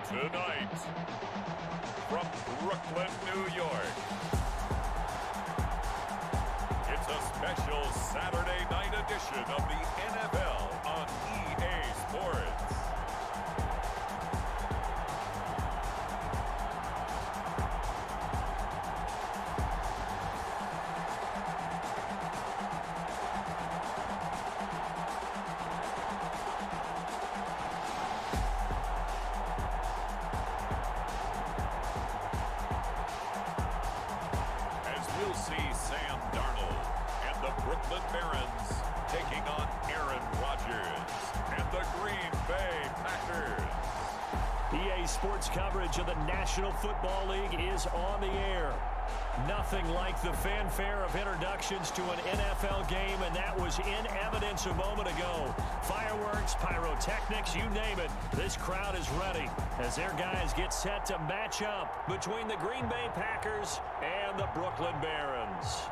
Tonight, from Brooklyn, New York, it's a special Saturday night edition of the NFL on EA Sports. Sports coverage of the National Football League is on the air. Nothing like the fanfare of introductions to an NFL game, and that was in evidence a moment ago. Fireworks, pyrotechnics, you name it. This crowd is ready as their guys get set to match up between the Green Bay Packers and the Brooklyn Barons.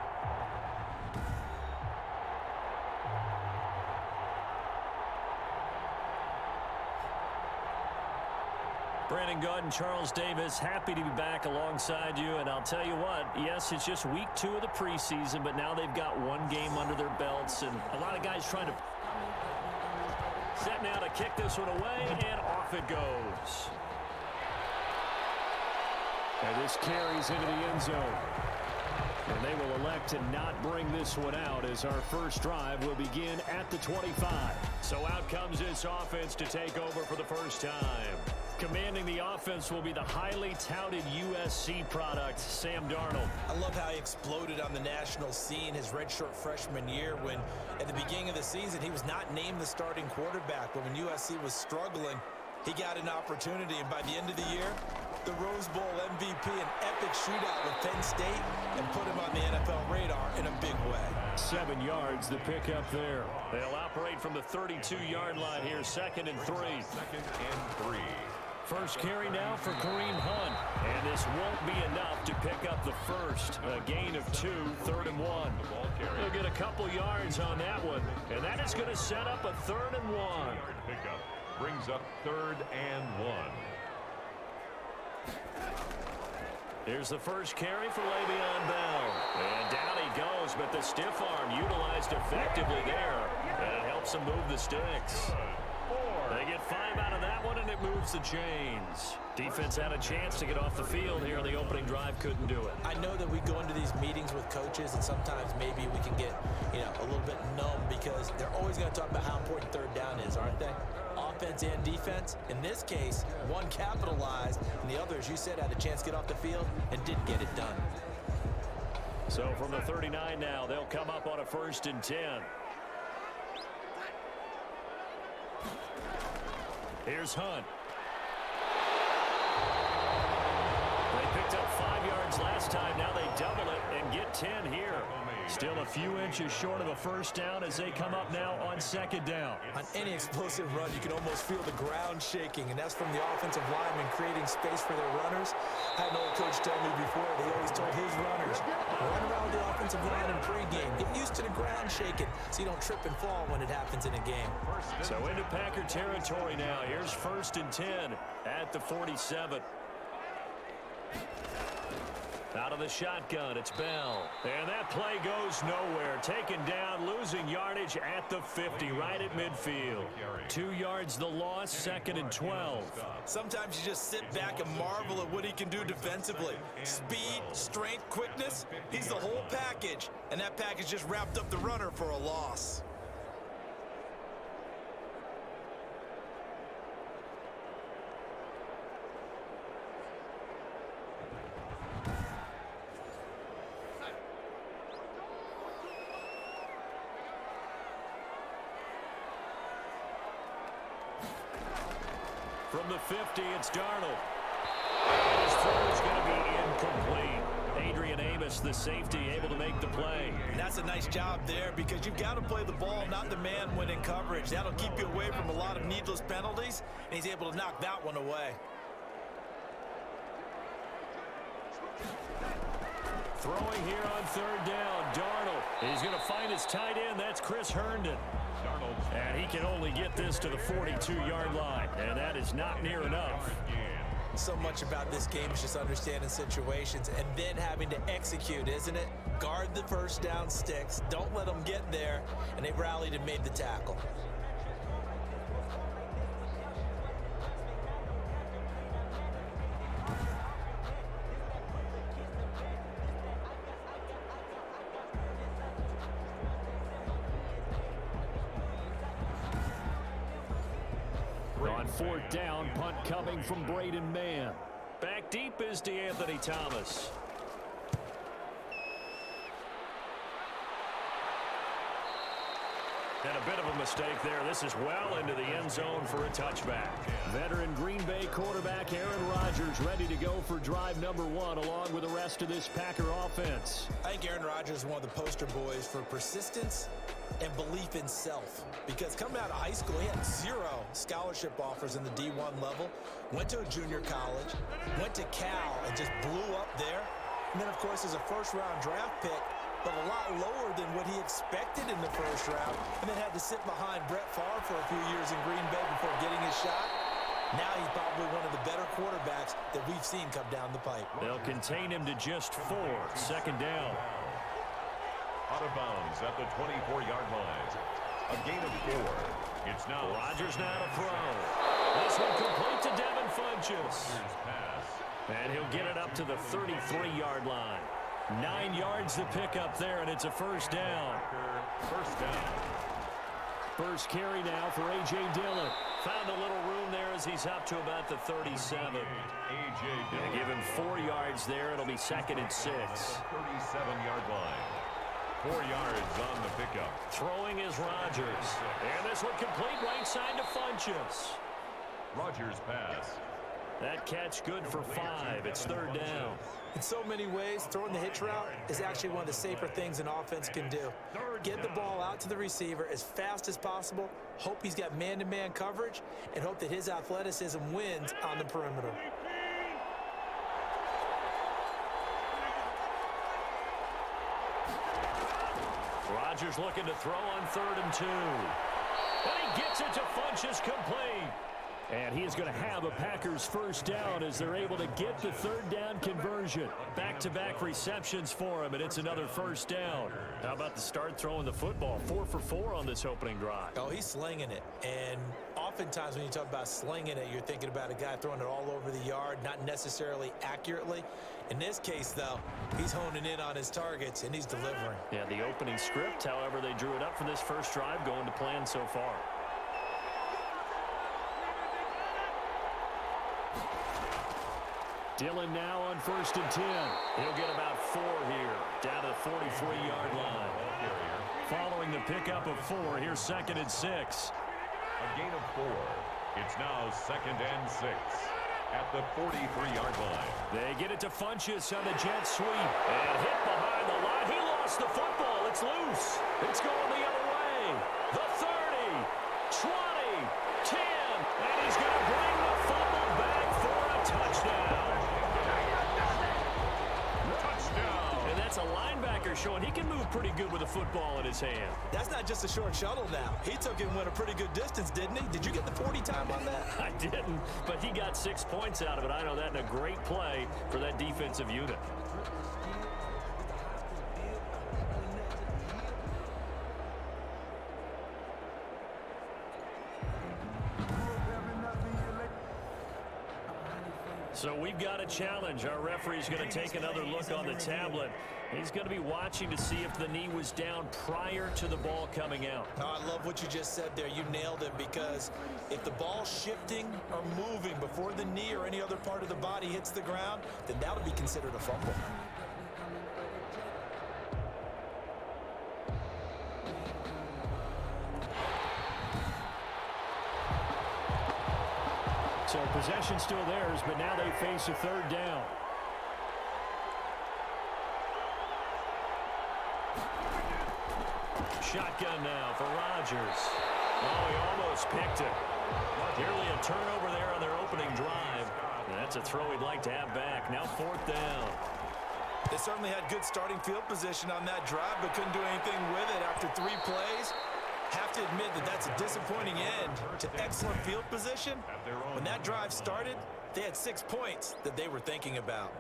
Brandon Gaudin, Charles Davis, happy to be back alongside you. And I'll tell you what, yes, it's just week 2 of the preseason, but now they've got one game under their belts. And a lot of guys trying to set now to kick this one away, and off it goes. And this carries into the end zone. And they will elect to not bring this one out as our first drive will begin at the 25. So out comes this offense to take over for the first time. Commanding the offense will be the highly touted USC product, Sam Darnold. I love how he exploded on the national scene his redshirt freshman year when, at the beginning of the season, he was not named the starting quarterback. But when USC was struggling, he got an opportunity. And by the end of the year, the Rose Bowl MVP, an epic shootout with Penn State, and put him on the NFL radar in a big way. 7 yards, the pickup there. They'll operate from the 32-yard line here, 2nd and 3. 2nd and 3. First carry now for Kareem Hunt. And this won't be enough to pick up the first. A gain of 2, 3rd and 1. They'll get a couple yards on that one. And that is going to set up a 3rd and 1. Pickup brings up 3rd and 1. Here's the first carry for Le'Veon Bell. And down he goes, but the stiff arm utilized effectively there. And it helps him move the sticks. They get 5 out of that one, and it moves the chains. Defense had a chance to get off the field here in the opening drive, couldn't do it. I know that we go into these meetings with coaches, and sometimes maybe we can get, a little bit numb because they're always going to talk about how important 3rd down is, aren't they? Offense and defense. In this case, one capitalized, and the other, as you said, had a chance to get off the field and didn't get it done. So from the 39 now, they'll come up on a 1st and 10. Here's Hunt. They picked up 5 yards last time. Now they double it and get 10 here. Still a few inches short of a 1st down as they come up now on 2nd down. On any explosive run, you can almost feel the ground shaking, and that's from the offensive linemen creating space for their runners. I had an old coach tell me before that he always told his runners, run around the offensive line in pregame. Get used to the ground shaking so you don't trip and fall when it happens in a game. So into Packer territory now. Here's 1st and 10 at the 47. Out of the shotgun, it's Bell. And that play goes nowhere. Taken down, losing yardage at the 50, right at midfield. 2 yards the loss, 2nd and 12. Sometimes you just sit back and marvel at what he can do defensively. Speed, strength, quickness, he's the whole package. And that package just wrapped up the runner for a loss. From the 50, it's Darnold. His throw is going to be incomplete. Adrian Amos, the safety, able to make the play. And that's a nice job there because you've got to play the ball, not the man when in coverage. That'll keep you away from a lot of needless penalties, and he's able to knock that one away. Throwing here on 3rd down, Darnold. He's going to find his tight end. That's Chris Herndon. Darnold's And he can only get this to the 42-yard line, and that is not near enough. So much about this game is just understanding situations and then having to execute, isn't it? Guard the first down sticks. Don't let them get there. And they rallied and made the tackle. On fourth down, punt coming from Braden Mann. Back deep is DeAnthony Thomas. And a bit of a mistake there. This is well into the end zone for a touchback. Veteran Green Bay quarterback Aaron Rodgers ready to go for drive number 1 along with the rest of this Packer offense. I think Aaron Rodgers is one of the poster boys for persistence and belief in self. Because coming out of high school, he had 0 scholarship offers in the D1 level. Went to a junior college, went to Cal, and just blew up there. And then, of course, as a first-round draft pick, but a lot lower than what he expected in the first round, and then had to sit behind Brett Favre for a few years in Green Bay before getting his shot. Now he's probably one of the better quarterbacks that we've seen come down the pipe. They'll contain him to just 4. Second down. Out of bounds at the 24-yard line. A gain of 4. It's now Rodgers now to throw. This one complete to Devin Funchess. And he'll get it up to the 33-yard line. 9 yards to pick up there, and it's a first down. First down. First carry now for A.J. Dillon. Found a little room there as he's up to about the 37. A.J. Dillon. Give him 4 yards there. It'll be second and 6. 37-yard line. 4 yards on the pickup. Throwing is Rodgers. And this one complete right side to Funchess. Rodgers pass. That catch good for 5. It's third down. In so many ways, throwing the hitch route is actually one of the safer things an offense can do. Get the ball out to the receiver as fast as possible, hope he's got man-to-man coverage, and hope that his athleticism wins on the perimeter. Rodgers looking to throw on 3rd and 2. And he gets it to Funchess complete. And he is going to have a Packers first down as they're able to get the third down conversion. Back-to-back receptions for him, and it's another first down. How about the start throwing the football? 4 for 4 on this opening drive. Oh, he's slinging it. And oftentimes when you talk about slinging it, you're thinking about a guy throwing it all over the yard, not necessarily accurately. In this case, though, he's honing in on his targets, and he's delivering. Yeah, the opening script, however, they drew it up for this first drive, going to plan so far. Dillon now on 1st and 10. He'll get about 4 here, down to the 43-yard line. Following the pickup of 4, here's 2nd and 6. A gain of 4. It's now 2nd and 6 at the 43-yard line. They get it to Funchess on the jet sweep. And hit behind the line. He lost the football. It's loose. It's going the other way. The 30, 20, 10. And he's going to bring the fumble back for a touchdown. And that's a linebacker showing he can move pretty good with a football in his hand. That's not just a short shuttle now. He took it and went a pretty good distance, didn't he? Did you get the 40 time on that? I didn't, but he got 6 points out of it. I know that, in a great play for that defensive unit. So we've got a challenge. Our referee's going to take another look on the tablet. He's going to be watching to see if the knee was down prior to the ball coming out. Oh, I love what you just said there. You nailed it, because if the ball's shifting or moving before the knee or any other part of the body hits the ground, then that would be considered a fumble. So possession still theirs, but now they face a third down. Shotgun now for Rodgers. Oh, he almost picked it. Nearly a turnover there on their opening drive. And that's a throw he'd like to have back. Now 4th down. They certainly had good starting field position on that drive, but couldn't do anything with it after 3 plays. Have to admit that that's a disappointing end to excellent field position. When that drive started, they had 6 points that they were thinking about.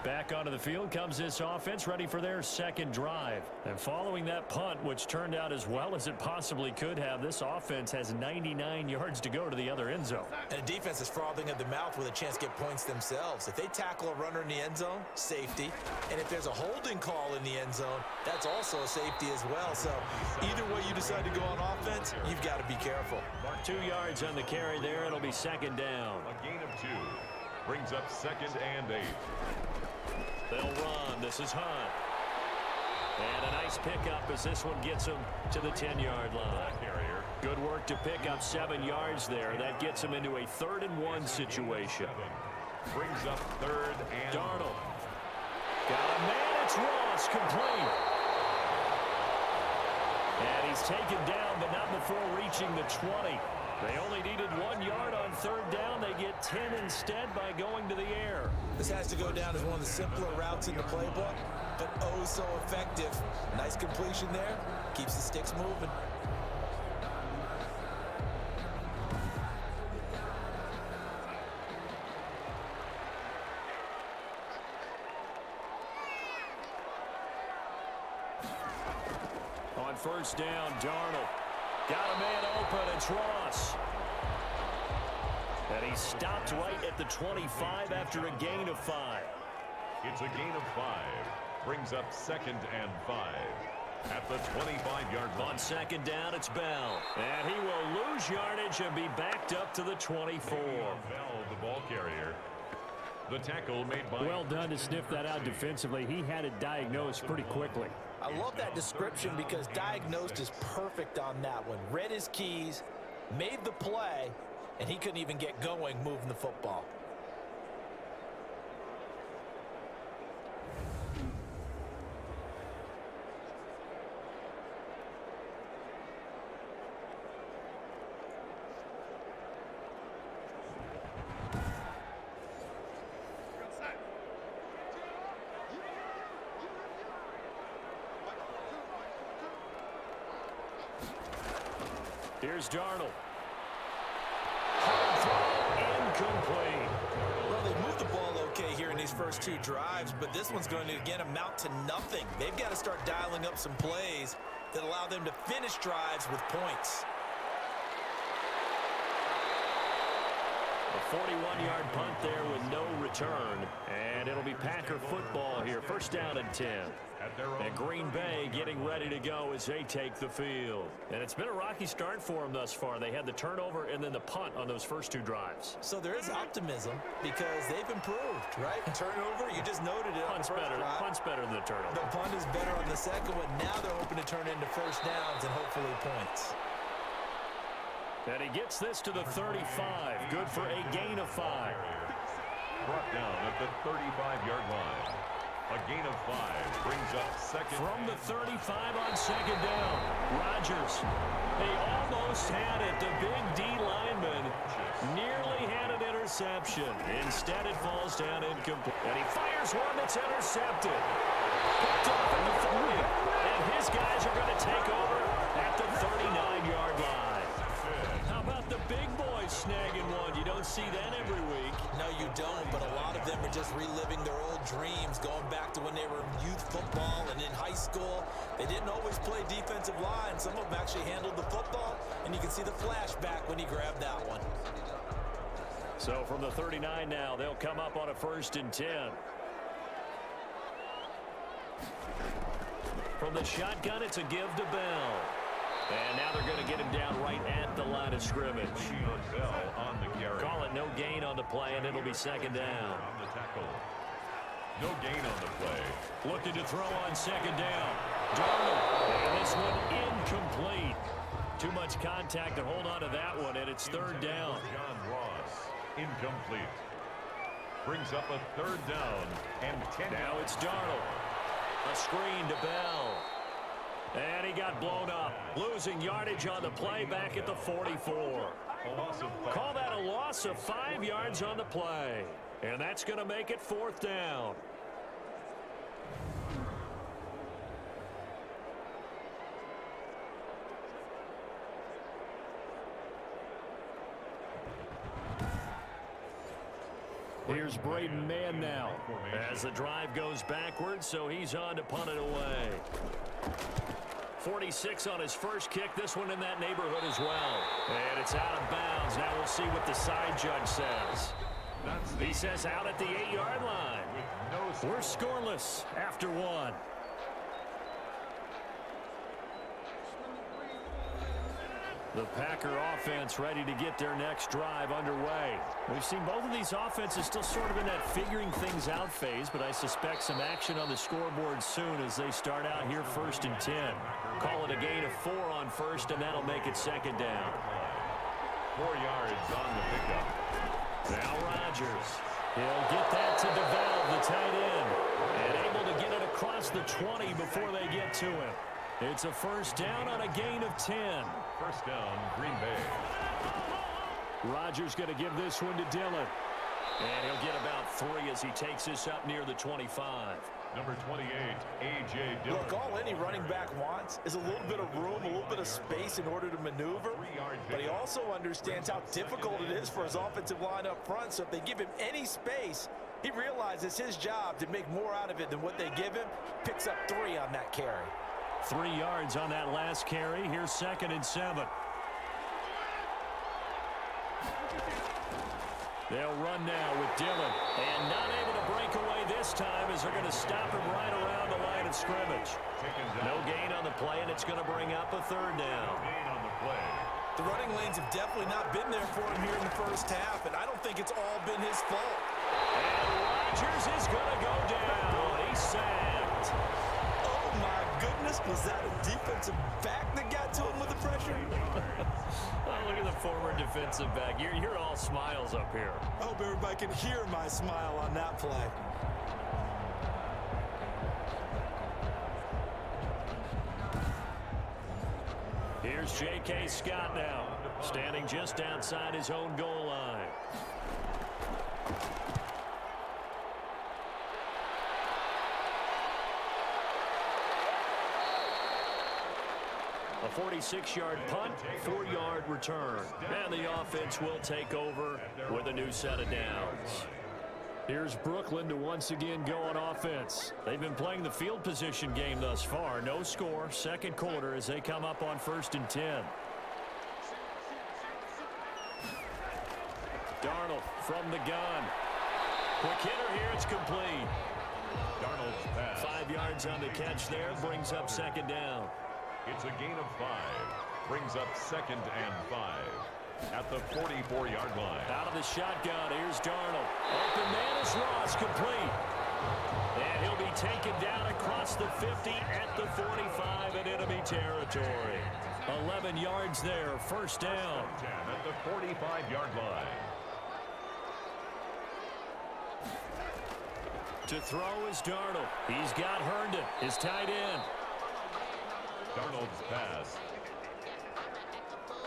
Back onto the field comes this offense, ready for their second drive. And following that punt, which turned out as well as it possibly could have, this offense has 99 yards to go to the other end zone. And the defense is frothing at the mouth with a chance to get points themselves. If they tackle a runner in the end zone, safety. And if there's a holding call in the end zone, that's also a safety as well. So either way you decide to go on offense, you've got to be careful. 2 yards on the carry there. It'll be second down. A gain of 2 brings up 2nd and 8. They'll run. This is Hunt. And a nice pickup as this one gets him to the 10-yard line. Good work to pick up 7 yards there. That gets him into a 3rd and 1 situation. Brings up 3rd and Darnold. Got a man. It's Ross. Complete. And he's taken down, but not before reaching the 20. They only needed 1 yard on 3rd down. They get 10 instead by going to the air. This has to go down as one of the simpler routes in the playbook, but oh so effective. Nice completion there. Keeps the sticks moving. On 1st down, Darnold. Got a man open. It's Ross. And he stopped right at the 25 after a gain of 5. It's a gain of 5. Brings up 2nd and 5. At the 25-yard line. On 2nd down, it's Bell. And he will lose yardage and be backed up to the 24. Bell, the ball carrier. The tackle made by... Well done to sniff that out defensively. He had it diagnosed pretty quickly. I love that description because diagnosed is perfect on that one. Read his keys, made the play, and he couldn't even get going moving the football. Here's Darnold. Hard throw, incomplete. Well, they moved the ball okay here in these first 2 drives, but this one's going to, again, amount to nothing. They've got to start dialing up some plays that allow them to finish drives with points. A 41-yard punt there with no return. And it'll be Packer football here. 1st down and 10. And Green Bay getting ready to go as they take the field. And it's been a rocky start for them thus far. They had the turnover and then the punt on those first 2 drives. So there is optimism because they've improved, right? Turnover, you just noted it. Punt's better than the turnover. The punt is better on the second one. Now they're hoping to turn into 1st downs and hopefully points. And he gets this to the 35. Good for a gain of 5. Brought down at the 35-yard line. A gain of 5 brings up 2nd. From the 35 on 2nd down. Rodgers. They almost had it. The big D lineman nearly had an interception. Instead, it falls down incomplete. And he fires one that's intercepted. Picked off at the 40. And his guys are going to take over at the 39-yard line. How about the big boys snagging one? You don't see that every week. No, you don't, but a lot of them are just reliving their old dreams, going back to when they were in youth football and in high school. They didn't always play defensive line. Some of them actually handled the football, and you can see the flashback when he grabbed that one. So from the 39 now, they'll come up on a 1st and 10. From the shotgun, it's a give to Bell. And now they're going to get him down right at the line of scrimmage. Bell on the carry. Call it no gain on the play, and it'll be 2nd down. On the tackle. No gain on the play. Looking to throw on 2nd down. Darnold. And this one incomplete. Too much contact to hold on to that one, and it's 3rd down. John Ross. Incomplete. Brings up a 3rd down and 10. Now it's Darnold. A screen to Bell. And he got blown up. Losing yardage on the play back at the 44. Call that a loss of 5 yards on the play. And that's going to make it 4th down. Here's Braden Mann now as the drive goes backwards, so he's on to punt it away. 46 on his first kick. This one in that neighborhood as well. And it's out of bounds. Now we'll see what the side judge says. He says out at the 8-yard line. We're scoreless after one. The Packer offense ready to get their next drive underway. We've seen both of these offenses still sort of in that figuring things out phase, but I suspect some action on the scoreboard soon as they start out here 1st and 10. Call it a gain of 4 on first, and that'll make it 2nd down. 4 yards on the pickup. Now Rodgers. He'll get that to DeValve, the tight end, and able to get it across the 20 before they get to him. It's a 1st down on a gain of 10. 1st down, Green Bay. Rodgers going to give this one to Dillon. And he'll get about 3 as he takes this up near the 25. Number 28, A.J. Dillon. Look, all any running back wants is a little bit of room, a little bit of space in order to maneuver. But he also understands how difficult it is for his offensive line up front. So if they give him any space, he realizes his job to make more out of it than what they give him. Picks up 3 on that carry. 3 yards on that last carry. Here's 2nd and 7. They'll run now with Dillon. And not able to break away this time as they're going to stop him right around the line of scrimmage. No gain on the play, and it's going to bring up a 3rd down. The running lanes have definitely not been there for him here in the first half, and I don't think it's all been his fault. And Rodgers is going to go down. He's sacked. Oh, my goodness. Was that a defensive back that got to him with the pressure? Oh, look at the former defensive back. You're all smiles up here. I hope everybody can hear my smile on that play. Here's J.K. Scott now, standing just outside his own goal line. A 46-yard punt, 4-yard return. And the offense will take over with a new set of downs. Here's Brooklyn to once again go on offense. They've been playing the field position game thus far. No score, 2nd quarter as they come up on 1st and 10. Darnold from the gun. Quick hitter here, it's complete. Darnold's pass. 5 yards on the catch there, brings up 2nd down. It's a gain of 5. Brings up 2nd and 5. At the 44-yard line. Out of the shotgun, here's Darnold. Open man is Ross, complete. And he'll be taken down across the 50 at the 45 in enemy territory. 11 yards there, 1st down. 10 at the 45-yard line. To throw is Darnold. He's got Herndon, his tight end. Darnold's pass.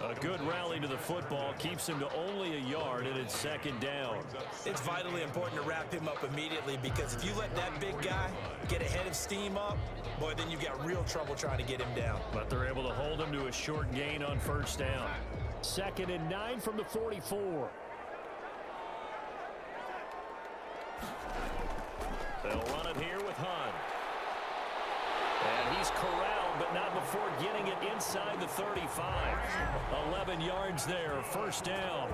A good rally to the football keeps him to only a yard, and it's 2nd down. It's vitally important to wrap him up immediately, because if you let that big guy get ahead of steam up, boy, then you've got real trouble trying to get him down. But they're able to hold him to a short gain on 1st down. 2nd and 9 from the 44. They'll run it here with Hunt. And he's corralled, but not before getting it inside the 35. 11 yards there, 1st down.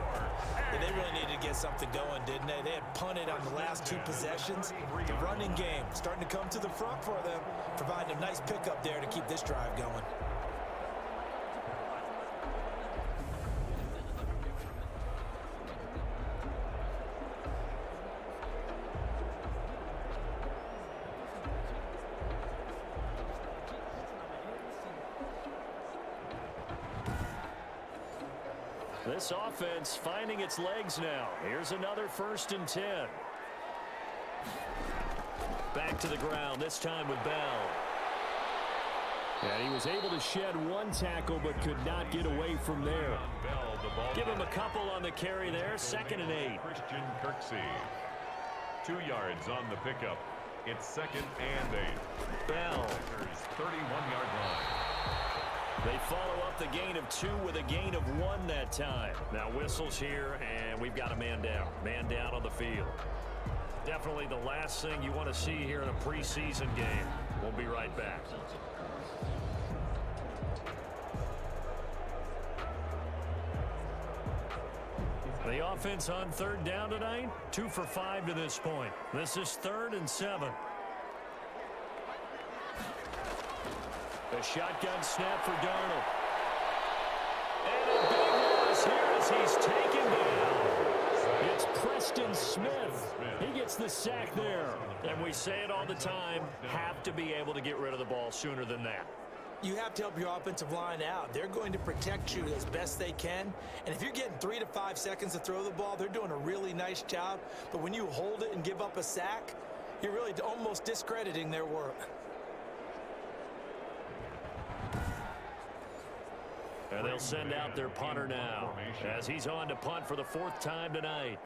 Yeah, they really needed to get something going, didn't they? They had punted on the last 2 possessions. The running game starting to come to the front for them, providing a nice pickup there to keep this drive going. This offense finding its legs now. Here's another 1st and 10. Back to the ground, this time with Bell. And he was able to shed 1 tackle, but could not get away from there. Give him a couple on the carry there, 2nd and 8. Christian Kirksey. 2 yards on the pickup. It's 2nd and 8. Bell. 31-yard line. They follow up the gain of 2 with a gain of 1 that time. Now whistles here, and we've got a man down. Man down on the field. Definitely the last thing you want to see here in a preseason game. We'll be right back. The offense on 3rd down tonight, 2 for 5 to this point. This is 3rd and 7. A shotgun snap for Darnold. And a big loss here as he's taken down. It's Preston Smith. He gets the sack there. And we say it all the time, have to be able to get rid of the ball sooner than that. You have to help your offensive line out. They're going to protect you as best they can. And if you're getting 3 to 5 seconds to throw the ball, they're doing a really nice job. But when you hold it and give up a sack, you're really almost discrediting their work. And they'll send out their punter now as he's on to punt for the 4th time tonight.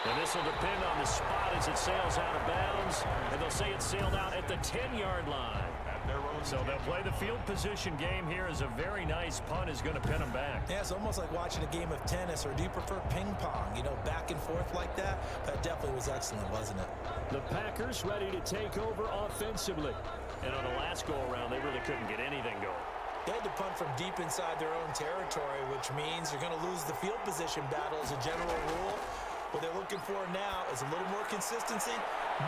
And this will depend on the spot as it sails out of bounds. And they'll say it sailed out at the 10-yard line. So they'll play the field position game here as a very nice punt is going to pin them back. Yeah, it's almost like watching a game of tennis, or do you prefer ping pong? You know, back and forth like that? That definitely was excellent, wasn't it? The Packers ready to take over offensively. And on the last go-around, they really couldn't get anything going. They had to punt from deep inside their own territory, which means you're going to lose the field position battle as a general rule. What they're looking for now is a little more consistency,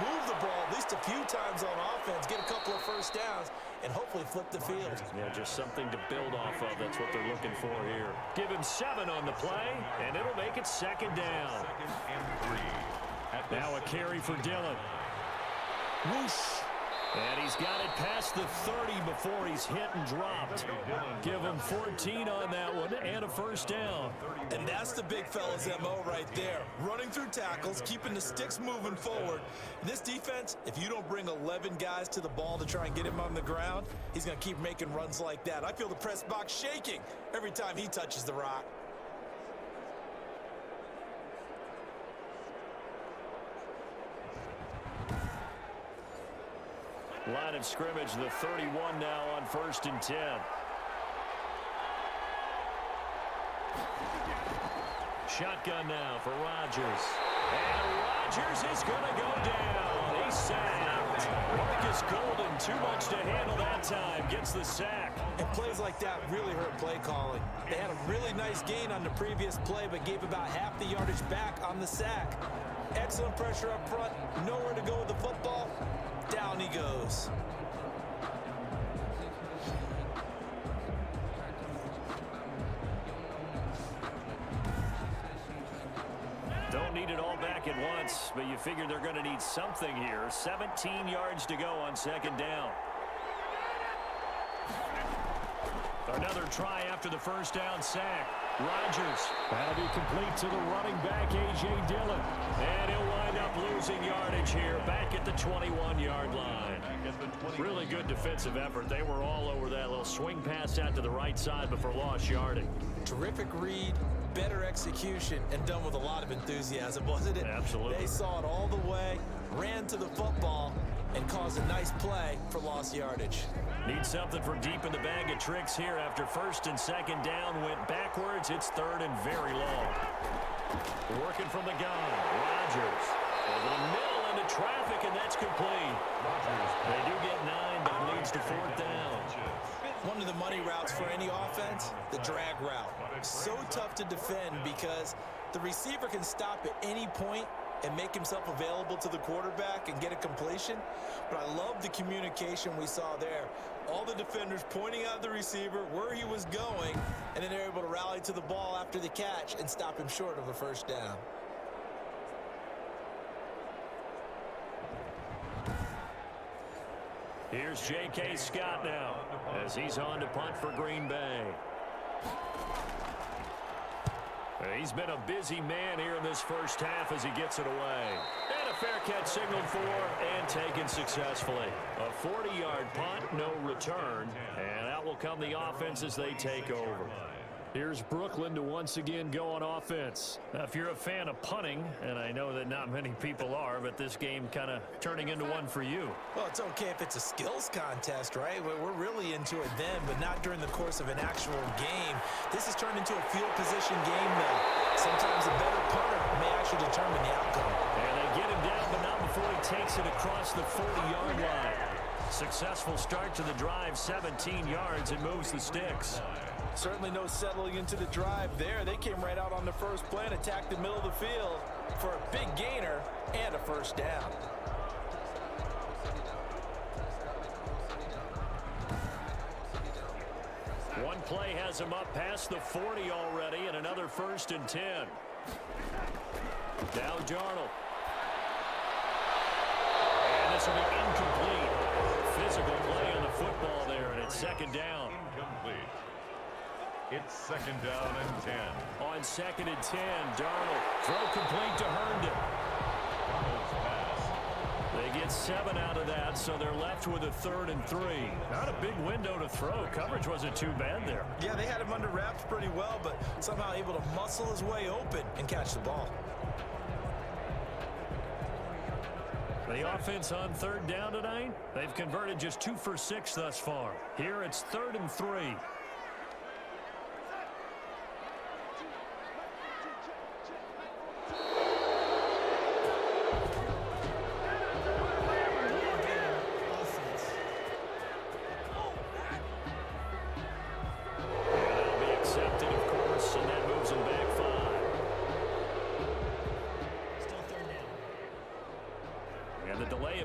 move the ball at least a few times on offense, get a couple of first downs, and hopefully flip the field. Yeah, just something to build off of. That's what they're looking for here. Give him 7 on the play, and it'll make it 2nd down. Now a carry for Dillon. Whoosh. And he's got it past the 30 before he's hit and dropped. Give him 14 on that one and a first down. And that's the big fella's MO right there. Running through tackles, keeping the sticks moving forward. This defense, if you don't bring 11 guys to the ball to try and get him on the ground, he's going to keep making runs like that. I feel the press box shaking every time he touches the rock. Line of scrimmage, the 31 now on 1st and 10. Shotgun now for Rodgers. And Rodgers is going to go down. He's sacked. Marcus Golden, too much to handle that time, gets the sack. And plays like that really hurt play calling. They had a really nice gain on the previous play, but gave about half the yardage back on the sack. Excellent pressure up front, nowhere to go with the football. Down he goes. Don't need it all back at once, but you figure they're going to need something here. 17 yards to go on 2nd down. Another try after the first down sack. Rodgers. That'll be complete to the running back, A.J. Dillon. And he'll wind up losing yardage here back at the 21-yard line. Really good defensive effort. They were all over that little swing pass out to the right side before lost yardage. Terrific read, better execution, and done with a lot of enthusiasm, wasn't it? Absolutely. They saw it all the way, ran to the football, and caused a nice play for lost yardage. Need something from deep in the bag of tricks here after 1st and 2nd down. Went backwards. It's 3rd and very long. Working from the gun. Rodgers. Over the middle into traffic, and that's complete. They do get 9, but it leads to 4th down. One of the money routes for any offense, the drag route. So tough to defend because the receiver can stop at any point and make himself available to the quarterback and get a completion. But I love the communication we saw there. All the defenders pointing out the receiver where he was going, and then they're able to rally to the ball after the catch and stop him short of a first down. Here's J.K. Scott now as he's on to punt for Green Bay. He's been a busy man here in this first half as he gets it away. And a fair catch signaled for and taken successfully. A 40-yard punt, no return. And out will come the offense as they take over. Here's Brooklyn to once again go on offense. Now, if you're a fan of punting, and I know that not many people are, but this game kind of turning into one for you. Well, it's okay if it's a skills contest, right? We're really into it then, but not during the course of an actual game. This has turned into a field position game now. Sometimes a better punter may actually determine the outcome. And they get him down, but not before he takes it across the 40-yard line. Successful start to the drive, 17 yards, and moves the sticks. Certainly no settling into the drive there. They came right out on the first play and attacked the middle of the field for a big gainer and a first down. One play has him up past the 40 already, and another 1st and 10. Now Darnold. And this will be incomplete. Physical play on the football there, and it's 2nd down. Incomplete. It's 2nd down and 10. On 2nd and 10, Darnold. Throw complete to Herndon. They get 7 out of that, so they're left with a 3rd and 3. Not a big window to throw. Coverage wasn't too bad there. Yeah, they had him under wraps pretty well, but somehow able to muscle his way open and catch the ball. The offense on 3rd down tonight, they've converted just 2 for 6 thus far. Here it's 3rd and 3.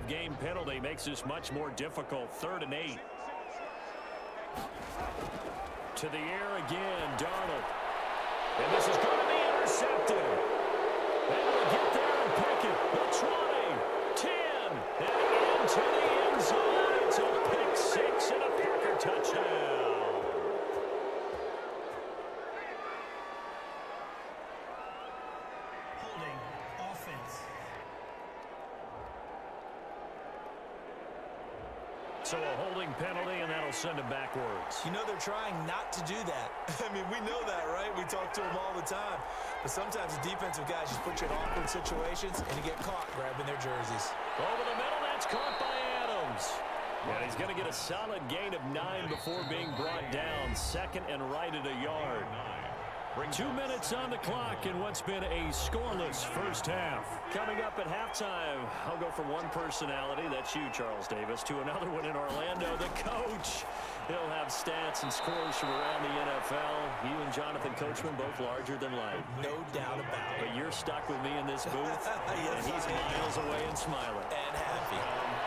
Game penalty makes this much more difficult. 3rd and 8. To the air again, Darnold. And this is going to be intercepted. And we'll get there and pick it. The 20, 10, and into the end zone. It's a pick 6 and a Packer touchdown. Holding offense. So a holding penalty, and that'll send him backwards. You know they're trying not to do that. I mean, we know that, right? We talk to them all the time. But sometimes the defensive guys just put you in awkward situations, and you get caught grabbing their jerseys. Over the middle, that's caught by Adams. And he's going to get a solid gain of 9 before being brought down. 2nd and right at a yard. 2 minutes on the clock in what's been a scoreless first half. Coming up at halftime, I'll go from one personality, that's you, Charles Davis, to another one in Orlando, the coach. He'll have stats and scores from around the NFL. You and Jonathan Coachman both larger than life. No doubt about it. But you're stuck with me in this booth, yes, and he's miles away and smiling. And happy.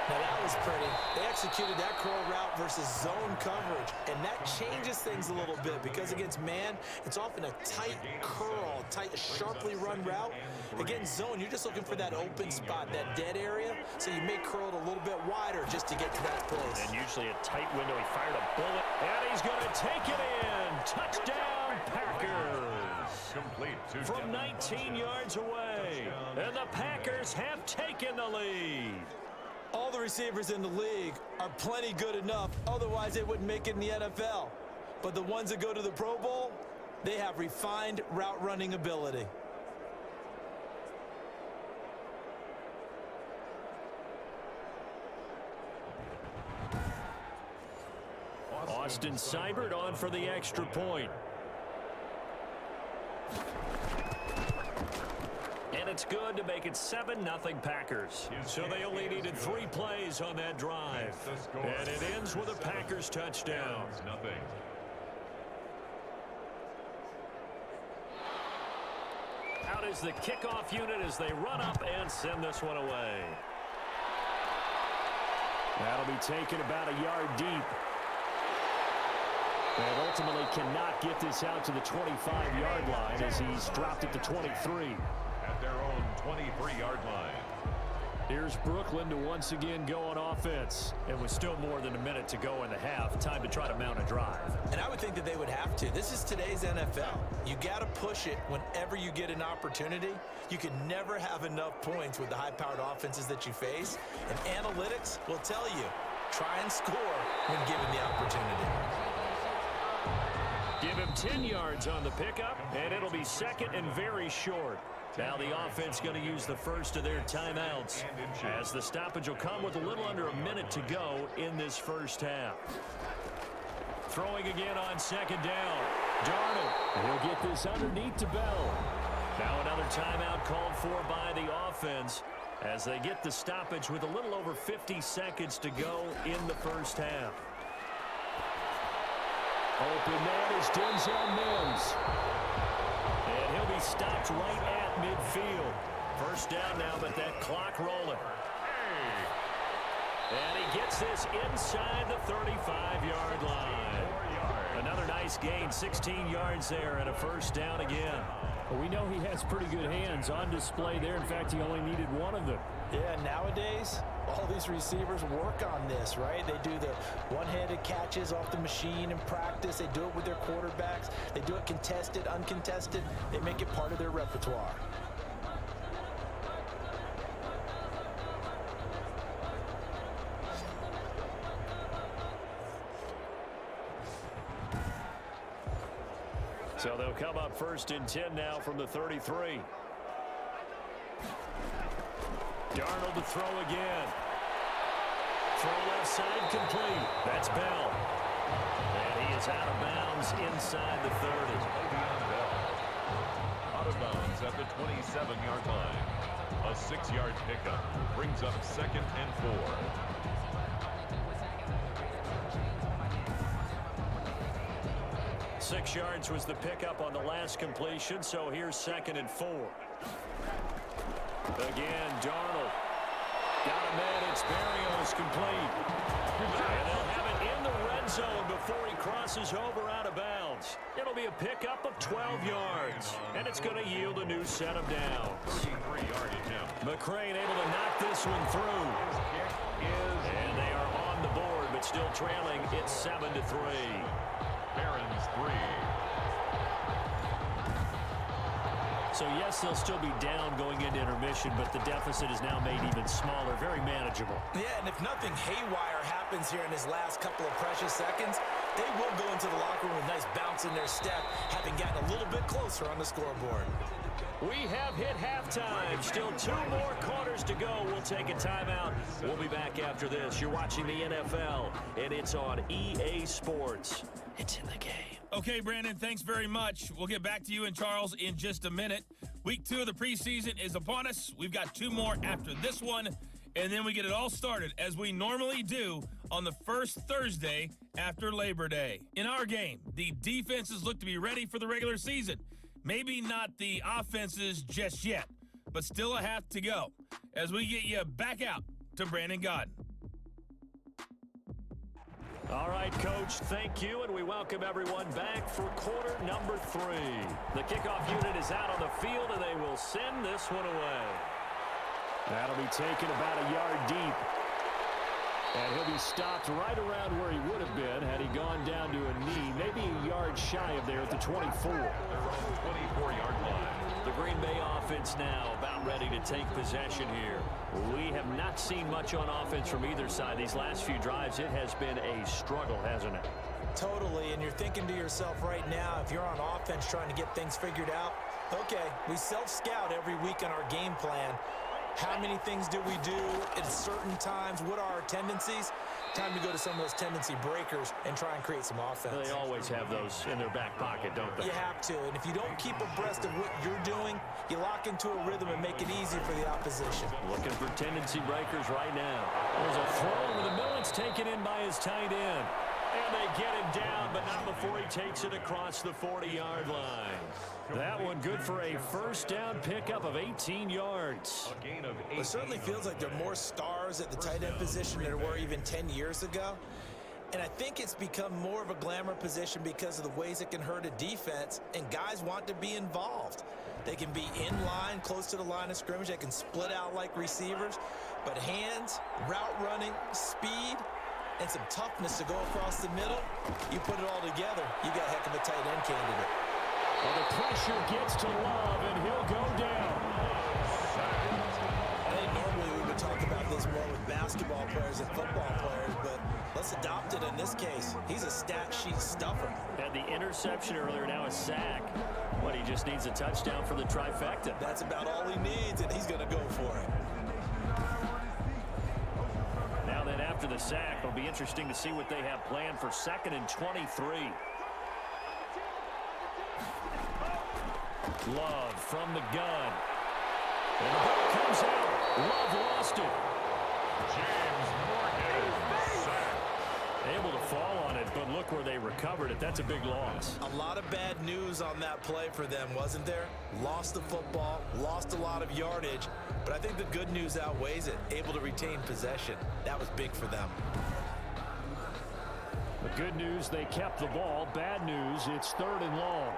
Now that was pretty. They executed that curl route versus zone coverage, and that changes things a little bit because against man, it's often a tight curl, tight, sharply run route. Against zone, you're just looking for that open spot, that dead area, so you may curl it a little bit wider just to get to that place. And usually a tight window. He fired a bullet, and he's going to take it in. Touchdown, Packers. Complete from 19 yards away. And the Packers have taken the lead. All the receivers in the league are plenty good enough, otherwise they wouldn't make it in the NFL. But the ones that go to the Pro Bowl, they have refined route running ability. Austin Seibert on for the extra point. And it's good to make it 7-0 Packers. So they only needed 3 plays on that drive. And it ends with a Packers touchdown. Out is the kickoff unit as they run up and send this one away. That'll be taken about a yard deep. And ultimately cannot get this out to the 25-yard line as he's dropped it to 23. At their own 23-yard line. Here's Brooklyn to once again go on offense. And with still more than a minute to go in the half, time to try to mount a drive. And I would think that they would have to. This is today's NFL. You got to push it whenever you get an opportunity. You can never have enough points with the high-powered offenses that you face. And analytics will tell you, try and score when given the opportunity. Give him 10 yards on the pickup, and it'll be second and very short. Now the offense going to use the first of their timeouts, as the stoppage will come with a little under a minute to go in this first half. Throwing again on second down. Darnold. He'll get this underneath to Bell. Now another timeout called for by the offense as they get the stoppage with a little over 50 seconds to go in the first half. Open man is Denzel Mims. And he'll be stopped right at midfield. First down now, but that clock rolling. And he gets this inside the 35-yard line. Another nice gain, 16 yards there, and a first down again. Well, we know he has pretty good hands on display there. In fact, he only needed one of them. Yeah, nowadays, all these receivers work on this, right? They do the one-handed catches off the machine in practice. They do it with their quarterbacks. They do it contested, uncontested. They make it part of their repertoire. So they'll come up first and 10 now from the 33. Darnold to throw again. Throw left side complete. That's Bell. And he is out of bounds inside the 30. Out of bounds at the 27-yard line. A 6-yard pickup brings up second and 4. 6 yards was the pickup on the last completion, so here's second and 4. Again, Darnold. Got a man, it's Berrios complete. And they'll have it in the red zone before he crosses over out of bounds. It'll be a pickup of 12 yards, and it's going to yield a new set of downs. 33-yard attempt. McCrane able to knock this one through. And they are on the board, but still trailing. It's 7-3. Barron's 3. So, yes, they'll still be down going into intermission, but the deficit is now made even smaller, very manageable. Yeah, and if nothing haywire happens here in his last couple of precious seconds, they will go into the locker room with a nice bounce in their step, having gotten a little bit closer on the scoreboard. We have hit halftime. Still 2 more quarters to go. We'll take a timeout. We'll be back after this. You're watching the NFL, and it's on EA Sports. It's in the game. Okay, Brandon, thanks very much. We'll get back to you and Charles in just a minute. Week 2 of the preseason is upon us. We've got 2 more after this one, and then we get it all started, as we normally do, on the first Thursday after Labor Day. In our game, the defenses look to be ready for the regular season. Maybe not the offenses just yet, but still a half to go, as we get you back out to Brandon Gaudin. All right, Coach, thank you, and we welcome everyone back for quarter number 3. The kickoff unit is out on the field, and they will send this one away. That'll be taken about a yard deep. And he'll be stopped right around where he would have been had he gone down to a knee, maybe a yard shy of there at the 24. They're on the 24-yard line. The Green Bay offense now about ready to take possession here. We have not seen much on offense from either side. These last few drives, it has been a struggle, hasn't it? Totally, and you're thinking to yourself right now, if you're on offense trying to get things figured out, okay, we self-scout every week on our game plan. How many things do we do at certain times? What are our tendencies? Time to go to some of those tendency breakers and try and create some offense. They always have those in their back pocket, don't they? You have to, and if you don't keep abreast of what you're doing, you lock into a rhythm and make it easy for the opposition. Looking for tendency breakers right now. There's a throw over the middle. It's taken in by his tight end. And they get him down, but not before he takes it across the 40-yard line. That one good for a first down pickup of 18 yards. A gain of 8. It certainly feels like there are more stars at the tight end position than there were even 10 years ago. And I think it's become more of a glamour position because of the ways it can hurt a defense, and guys want to be involved. They can be in line, close to the line of scrimmage. They can split out like receivers. But hands, route running, speed, and some toughness to go across the middle, you put it all together, you got a heck of a tight end candidate. Well, the pressure gets to Love, and he'll go down. I think normally we would talk about have this more with basketball players than football players, but let's adopt it in this case. He's a stat sheet stuffer. Had the interception earlier, now a sack. But he just needs a touchdown for the trifecta. That's about all he needs, and he's going to go for it. Now then, after the sack, it'll be interesting to see what they have planned for 2nd and 23. Love from the gun. And the ball comes out. Love lost it. James Morgan sacked. Able to fall on it, but look where they recovered it. That's a big loss. A lot of bad news on that play for them, wasn't there? Lost the football, lost a lot of yardage, but I think the good news outweighs it. Able to retain possession. That was big for them. The good news, they kept the ball. Bad news, it's 3rd and long.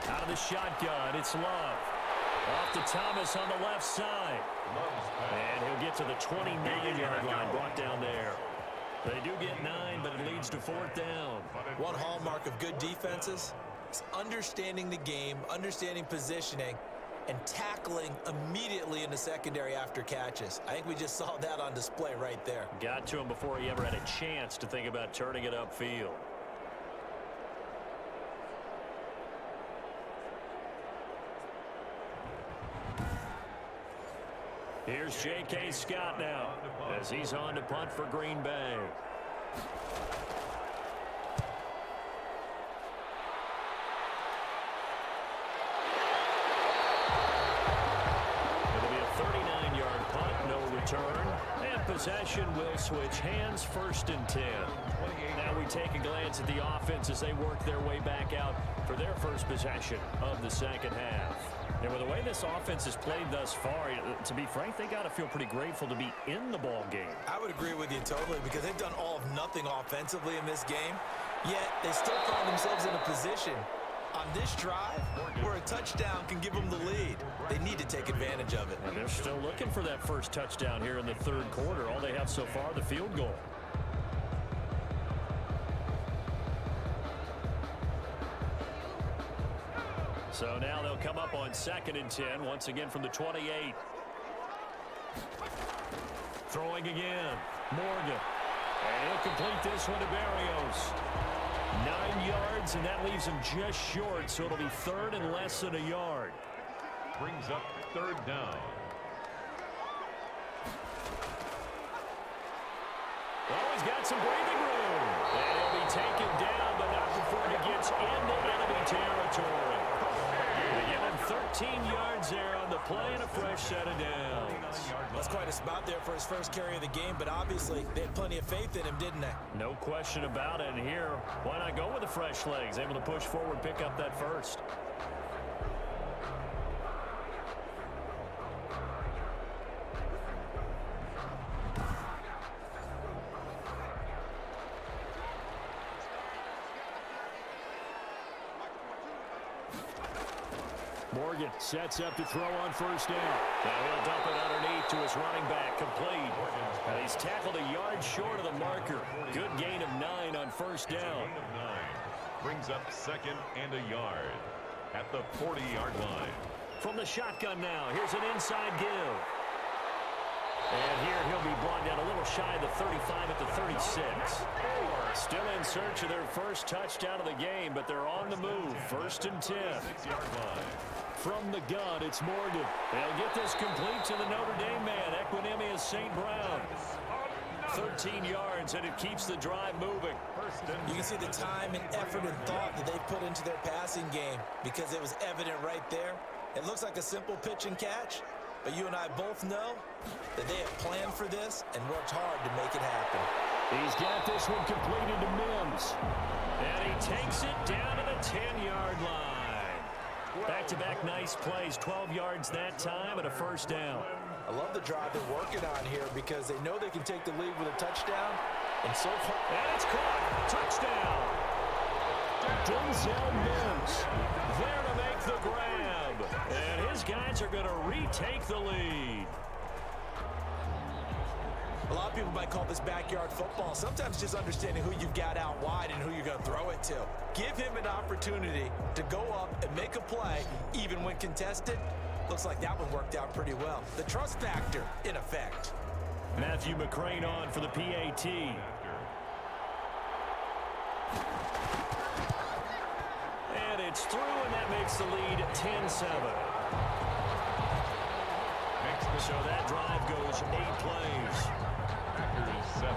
Out of the shotgun, it's Love. Off to Thomas on the left side. And he'll get to the 29-yard line, brought down there. They do get 9, but it leads to 4th down. One hallmark of good defenses is understanding the game, understanding positioning, and tackling immediately in the secondary after catches. I think we just saw that on display right there. Got to him before he ever had a chance to think about turning it upfield. Here's J.K. Scott now as he's on to punt for Green Bay. It'll be a 39-yard punt, no return. And possession will switch hands, 1st and 10. Now we take a glance at the offense as they work their way back out for their first possession of the 2nd half. And with the way this offense has played thus far, to be frank, they got to feel pretty grateful to be in the ball game. I would agree with you totally because they've done all of nothing offensively in this game, yet they still find themselves in a position on this drive where a touchdown can give them the lead. They need to take advantage of it. And they're still looking for that first touchdown here in the 3rd quarter. All they have so far, the field goal. So now they'll come up on 2nd and 10, once again from the 28. Throwing again, Morgan. And he'll complete this one to Berrios. 9 yards, and that leaves him just short, so it'll be 3rd and less than a yard. Brings up 3rd down. Oh, he's got some breathing room. And he'll be taken down, but not before he gets into enemy territory. They give him 13 yards there on the play and a fresh set of downs. That's quite a spot there for his first carry of the game, but obviously they had plenty of faith in him, didn't they? No question about it. And here, why not go with the fresh legs? Able to push forward, pick up that first. Morgan sets up to throw on 1st down. Now he'll dump it underneath to his running back, complete. And he's tackled a yard short of the marker. Good gain of 9 on 1st down. Gain of 9. Brings up 2nd and a yard at the 40-yard line. From the shotgun now, here's an inside give. And here he'll be brought down a little shy of the 35 at the 36. Still in search of their first touchdown of the game, but they're on the move. 1st and 10. 6-yard line. From the gun, it's Morgan. They'll get this complete to the Notre Dame man, Equinemius St. Brown. 13 yards, and it keeps the drive moving. You can see the time and effort and thought that they've put into their passing game because it was evident right there. It looks like a simple pitch and catch, but you and I both know that they have planned for this and worked hard to make it happen. He's got this one completed to Mims. And he takes it down to the 10-yard line. Back-to-back nice plays, 12 yards that time and a 1st down. I love the drive they're working on here because they know they can take the lead with a touchdown. And so far, and it's caught. Touchdown. Denzel Mims there to make the grab. And his guys are going to retake the lead. A lot of people might call this backyard football. Sometimes just understanding who you've got out wide and who you're going to throw it to. Give him an opportunity to go up and make a play, even when contested. Looks like that one worked out pretty well. The trust factor in effect. Matthew McCrane on for the PAT. And it's through, and that makes the lead 10-7. So that drive goes 8 plays. Packers 7.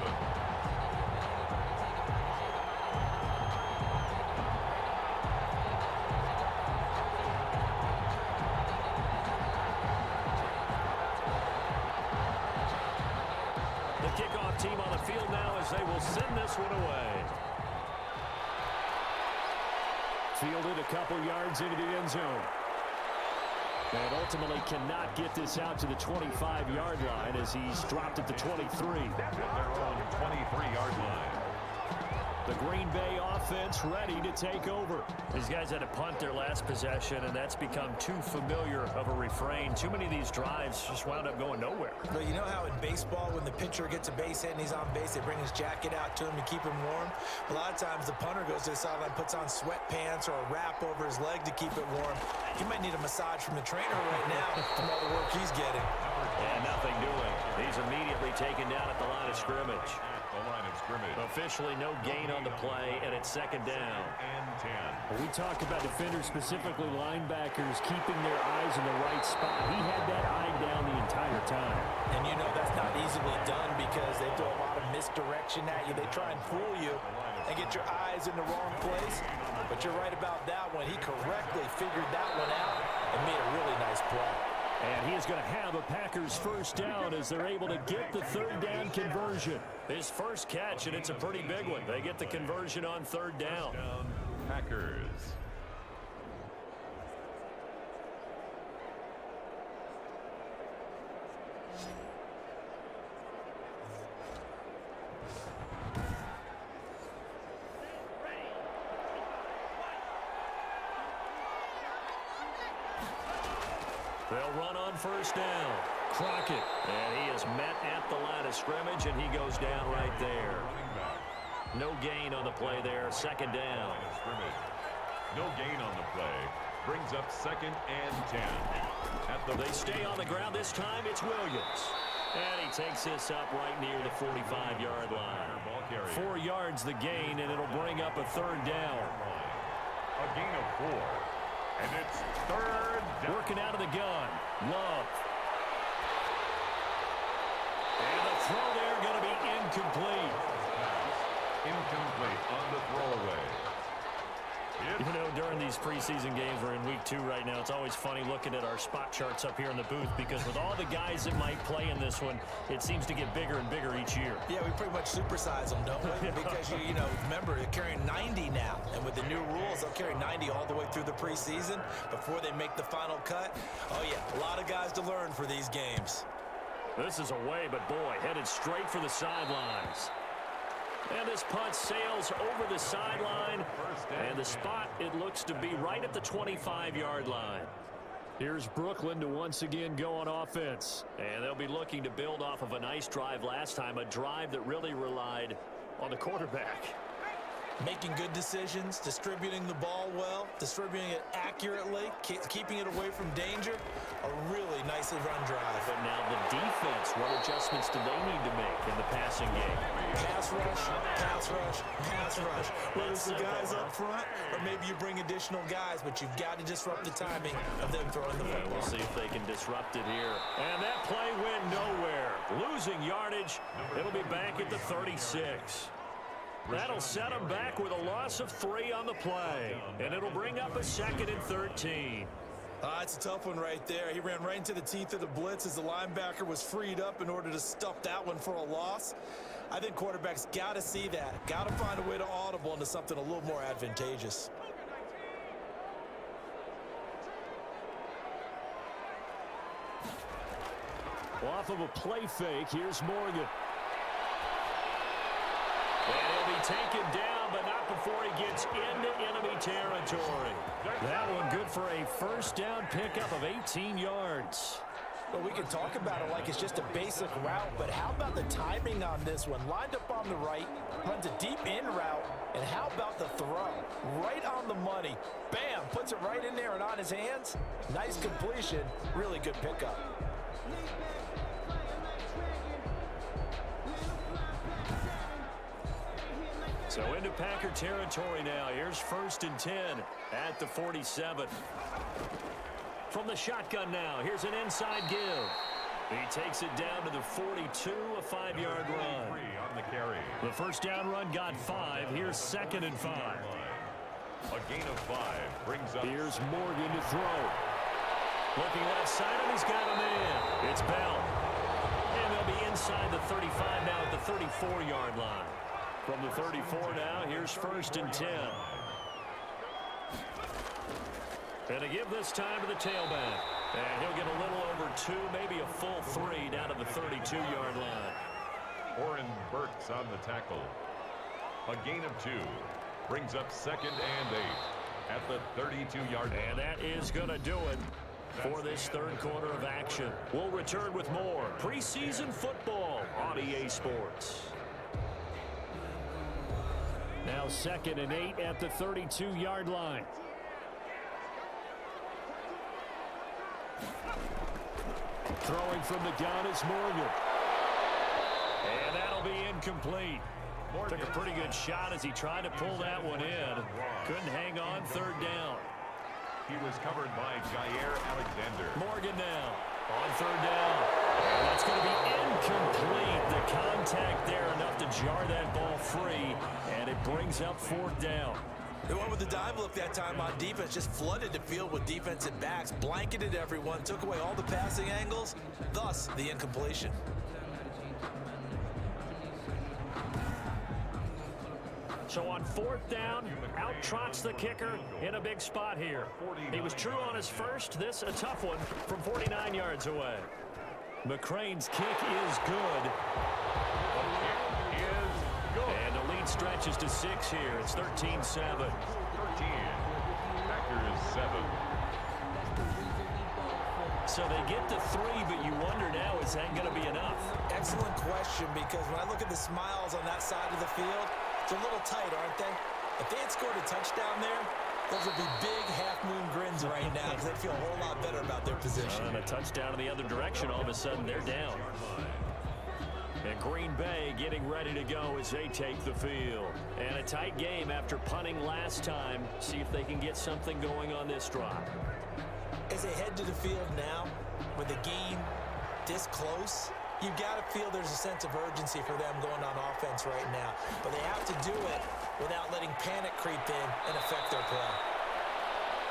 The kickoff team on the field now as they will send this one away. Fielded a couple yards into the end zone. And ultimately cannot get this out to the 25-yard line as he's dropped at the 23. At their own 23-yard line. The Green Bay offense ready to take over. These guys had to punt their last possession, and that's become too familiar of a refrain. Too many of these drives just wound up going nowhere. But you know how in baseball, when the pitcher gets a base hit and he's on base, they bring his jacket out to him to keep him warm? A lot of times the punter goes to the sideline, puts on sweatpants or a wrap over his leg to keep it warm. He might need a massage from the trainer right now from all the work he's getting. And nothing doing. He's immediately taken down at the line of scrimmage. The line of scrimmage. Officially no gain on the play, and it's second down. And 10. We talk about defenders, specifically linebackers, keeping their eyes in the right spot. He had that eye down the entire time. And you know that's not easily done because they throw a lot of misdirection at you. They try and fool you and get your eyes in the wrong place. But you're right about that one. He correctly figured that one out and made a really nice play. And he is going to have a Packers first down as they're able to get the third down conversion. His first catch, and it's a pretty big one. They get the conversion on third down. Packers. They'll run on first down. Crockett. And he is met at the line of scrimmage, and he goes down right there. No gain on the play there. Second down. No gain on the play. Brings up second and 10. They stay on the ground this time. It's Williams. And he takes this up right near the 45-yard line. 4 yards the gain, and it'll bring up a third down. A gain of 4. And it's third down. Working out of the gun. Love. And the throw there going to be incomplete. Incomplete on the throwaway. You know, during these preseason games, we're in week 2 right now. It's always funny looking at our spot charts up here in the booth because with all the guys that might play in this one, it seems to get bigger and bigger each year. Yeah, we pretty much supersize them, don't we? Because, you know, remember, they're carrying 90 now. And with the new rules, they'll carry 90 all the way through the preseason before they make the final cut. Oh, yeah, a lot of guys to learn for these games. This is away, but boy, headed straight for the sidelines. And this punt sails over the sideline. And the spot, it looks to be right at the 25-yard line. Here's Brooklyn to once again go on offense. And they'll be looking to build off of a nice drive last time, a drive that really relied on the quarterback. Making good decisions, distributing the ball well, distributing it accurately, keeping it away from danger. A really nicely run drive. But now the defense, what adjustments do they need to make in the passing game? Pass rush, pass rush, pass rush. Whether it's the guys up front or maybe you bring additional guys, but you've got to disrupt the timing of them throwing the football. We'll see if they can disrupt it here. And that play went nowhere. Losing yardage. It'll be back at the 36. That'll set them back with a loss of 3 on the play. And it'll bring up a 2nd and 13. It's a tough one right there. He ran right into the teeth of the blitz as the linebacker was freed up in order to stuff that one for a loss. I think quarterbacks got to see that. Got to find a way to audible into something a little more advantageous. Off of a play fake, here's Morgan. And he'll be taken down, but not before he gets into enemy territory. That one good for a first down pickup of 18 yards. Well, we can talk about it like it's just a basic route, but how about the timing on this one? Lined up on the right, runs a deep in route, and how about the the throw. Right on the money. Bam, puts it right in there and on his hands. Nice completion. Really good pickup. So into Packer territory now. Here's 1st and 10 at the 47. From the shotgun now, here's an inside give. He takes it down to the 42, a 5-yard run. On the carry. The first down run got 5. Here's 2nd and 5. A gain of 5 brings up. Here's Morgan to throw. Looking left side, and he's got him in. It's Bell. And they'll be inside the 35 now at the 34-yard line. From the 34 now, here's 1st and 10. And to give this time to the tailback. And he'll get a little over 2, maybe a full 3 down to the 32-yard line. Oren Burks on the tackle. A gain of 2 brings up 2nd and 8 at the 32-yard line. And that is going to do it for this third quarter of action. We'll return with more preseason football on EA Sports. Now 2nd and 8 at the 32-yard line. Throwing from the gun is Morgan. And that'll be incomplete. Took a pretty good shot as he tried to pull that one in. Couldn't hang on, 3rd down. He was covered by Jair Alexander. Morgan now on 3rd down. And that's going to be incomplete. The contact there enough to jar that ball free. And it brings up 4th down. They went with the dive look that time on defense, just flooded the field with defensive backs, blanketed everyone, took away all the passing angles, thus the incompletion. So on 4th down, out trots the kicker in a big spot here. He was true on his first. This a tough one from 49 yards away. McCrane's kick is good. And the lead stretches to 6 here. It's 13-7. 13. Packers 7. So they get to 3, but you wonder now, is that going to be enough? Excellent question, because when I look at the smiles on that side of the field, it's a little tight, aren't they? If they had scored a touchdown there, those would be big half-moon grins right now because they'd feel a whole lot better about their position. And a touchdown in the other direction, all of a sudden they're down. And Green Bay getting ready to go as they take the field. And a tight game after punting last time. See if they can get something going on this drive. As they head to the field now, with the game this close, you've got to feel there's a sense of urgency for them going on offense right now. But they have to do it without letting panic creep in and affect their play.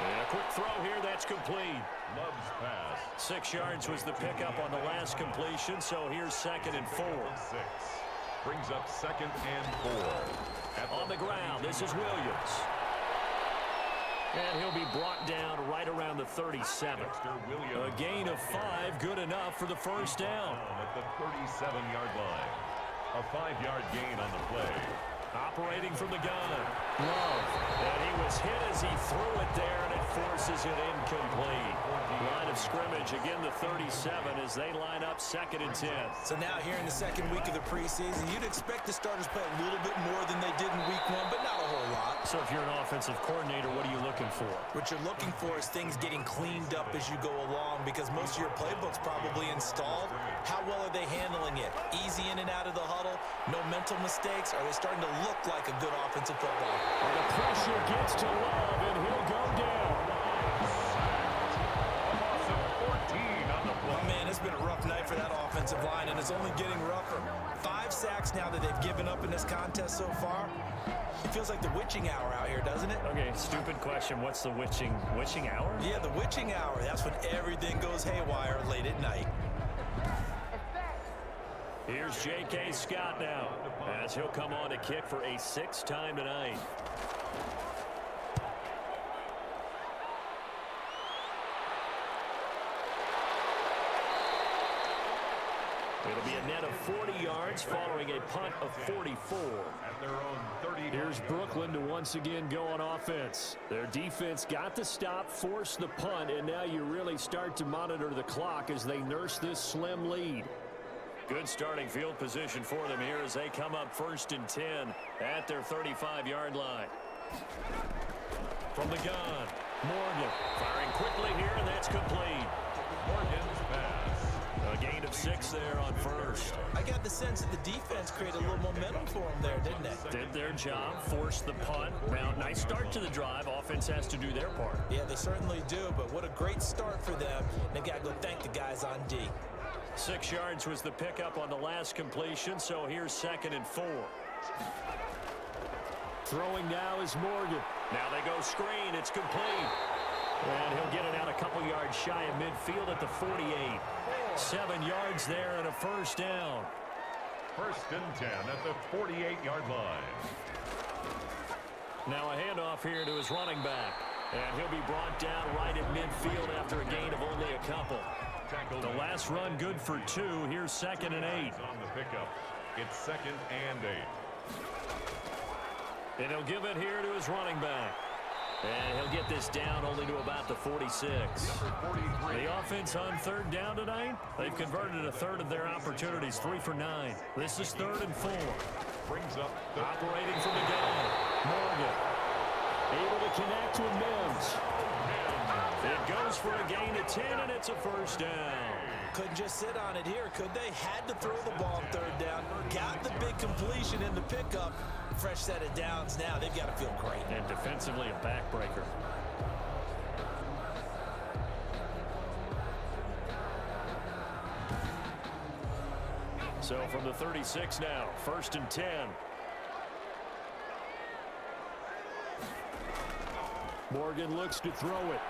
And a quick throw here, that's complete. Love's pass. 6 yards was the pickup on the last completion, so here's 2nd and 4. 6. Brings up 2nd and 4. On the ground, this is Williams. And he'll be brought down right around the 37. A gain of 5, good enough for the first down. At the 37-yard line. A 5-yard gain on the play. Operating from the gun. Love. And he was hit as he threw it there, and it forces it incomplete. Line of scrimmage, again the 37 as they line up 2nd and 10. So now here in the second week of the preseason, you'd expect the starters play a little bit more than they did in week 1, but not a whole lot. So if you're an offensive coordinator, what are you looking for? What you're looking for is things getting cleaned up as you go along, because most of your playbook's probably installed. How well are they handling it? Easy in and out of the huddle? No mental mistakes? Are they starting to look like a good offensive football? And the pressure gets to Love, and he'll go down. Oh, man, it's been a rough night for that offensive line, and it's only getting rougher. 5 sacks now that they've given up in this contest so far. It feels like the witching hour out here, doesn't it? Okay, stupid question. What's the witching hour? Yeah, the witching hour. That's when everything goes haywire late at night. Here's J.K. Scott now, as he'll come on to kick for a 6th time tonight. It'll be a net of 40 yards following a punt of 44. At their own 30. Here's Brooklyn to once again go on offense. Their defense got the stop, forced the punt, and now you really start to monitor the clock as they nurse this slim lead. Good starting field position for them here as they come up 1st and 10 at their 35-yard line. From the gun, Morgan firing quickly here, and that's complete. Morgan's pass. A gain of 6 there on first. I got the sense that the defense created a little momentum for them there, didn't they? Did their job, forced the punt. Now, nice start to the drive. Offense has to do their part. Yeah, they certainly do, but what a great start for them. They got to go thank the guys on D. 6 yards was the pickup on the last completion, so here's 2nd and 4. Throwing now is Morgan. Now they go screen. It's complete. And he'll get it out a couple yards shy of midfield at the 48. 7 yards there and a first down. 1st and 10 at the 48-yard line. Now a handoff here to his running back. And he'll be brought down right at midfield after a gain of only a couple. The last run good for 2. Here's 2nd and 8. On the pickup, it's 2nd and 8. And he'll give it here to his running back. And he'll get this down only to about the 46. The offense on 3rd down tonight, they've converted a third of their opportunities, 3 for 9. This is 3rd and 4. Brings up the Operating from the gun, Morgan. Able to connect with Mims. It goes for a gain of 10, and it's a first down. Couldn't just sit on it here, could they? Had to throw the ball on 3rd down. Got the big completion in the pickup. Fresh set of downs now. They've got to feel great. And defensively a backbreaker. So from the 36 now, 1st and 10. Morgan looks to throw it.